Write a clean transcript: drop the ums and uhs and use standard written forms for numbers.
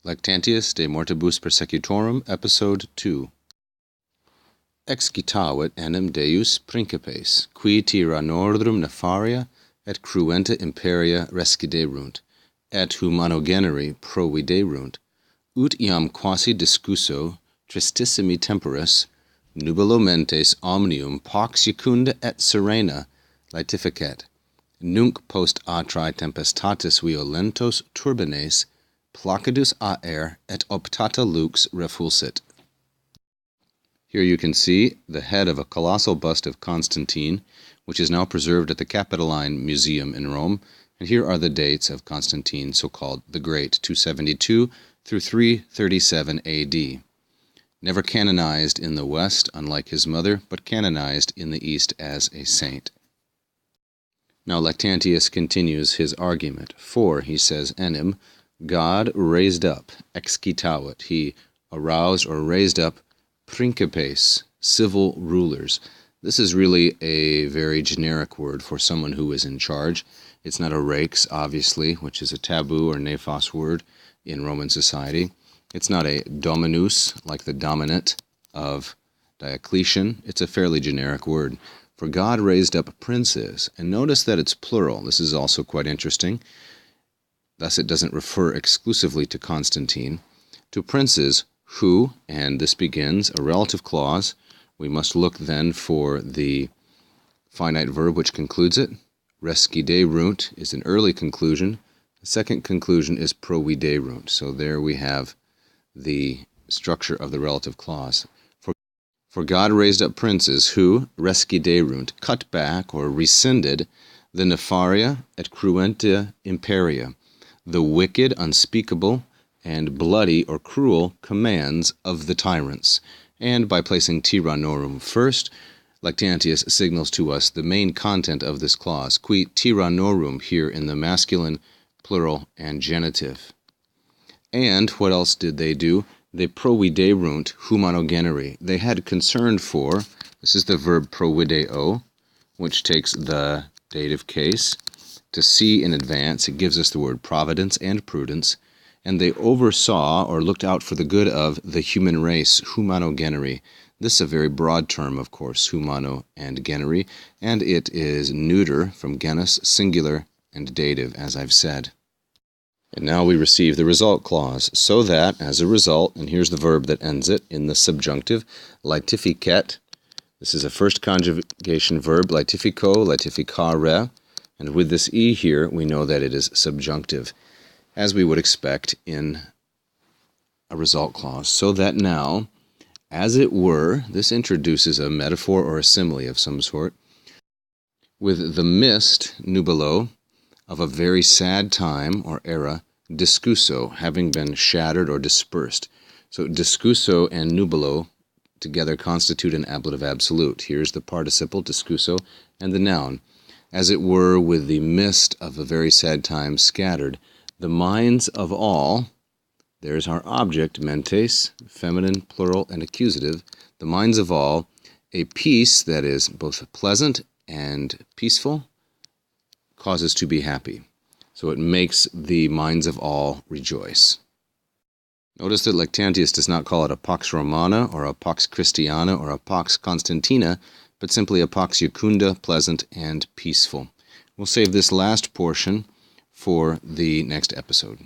Lactantius De Mortibus Persecutorum, Episode 2. Excitavit enim Deus principes, qui tyrannorum nefaria et cruenta imperia resciderunt, et humanogeneri providerunt, ut iam quasi discusso tristissimi temporis, nubilo mentes omnium pax iacunda et serena laetificet, nunc post atrae tempestatis violentos turbines, placidus aer et optata lux refulsit. Here you can see the head of a colossal bust of Constantine, which is now preserved at the Capitoline Museum in Rome, and here are the dates of Constantine, so-called the Great, 272 through 337 AD. Never canonized in the West, unlike his mother, but canonized in the East as a saint. Now Lactantius continues his argument. For, he says, enim, God raised up, excitavit, he aroused or raised up, principes, civil rulers. This is really a very generic word for someone who is in charge. It's not a rex, obviously, which is a taboo or nephos word in Roman society. It's not a dominus, like the dominant of Diocletian. It's a fairly generic word. For God raised up princes, and notice that it's plural. This is also quite interesting. Thus it doesn't refer exclusively to Constantine, to princes who, and this begins a relative clause. We must look then for the finite verb which concludes it. Resciderunt is an early conclusion. The second conclusion is providerunt. So there we have the structure of the relative clause. For God raised up princes who, resciderunt, cut back or rescinded the nefaria et cruenta imperia, the wicked, unspeakable, and bloody or cruel commands of the tyrants. And by placing tyrannorum first, Lactantius signals to us the main content of this clause, qui tyrannorum here in the masculine, plural, and genitive. And what else did they do? They providerunt humanogeneri. They had concern for, this is the verb provideo, which takes the dative case, to see in advance. It gives us the word providence and prudence. And they oversaw or looked out for the good of the human race, humanogeneri. This is a very broad term, of course, humano and generi, and it is neuter from genus, singular, and dative, as I've said. And now we receive the result clause, so that, as a result, and here's the verb that ends it, in the subjunctive, laetificet. This is a first conjugation verb, laetifico, laetificare, and with this e here, we know that it is subjunctive, as we would expect in a result clause. So that now, as it were, this introduces a metaphor or a simile of some sort, with the mist, nubilo, of a very sad time or era, discusso, having been shattered or dispersed. So discusso and nubilo together constitute an ablative absolute. Here's the participle, discusso, and the noun. As it were, with the mist of a very sad time scattered, the minds of all, there's our object, mentes, feminine, plural, and accusative, the minds of all, a peace that is both pleasant and peaceful, causes to be happy. So it makes the minds of all rejoice. Notice that Lactantius does not call it a pax romana or a pax christiana or a pax constantina, but simply a pax iacunda, pleasant and peaceful. We'll save this last portion for the next episode.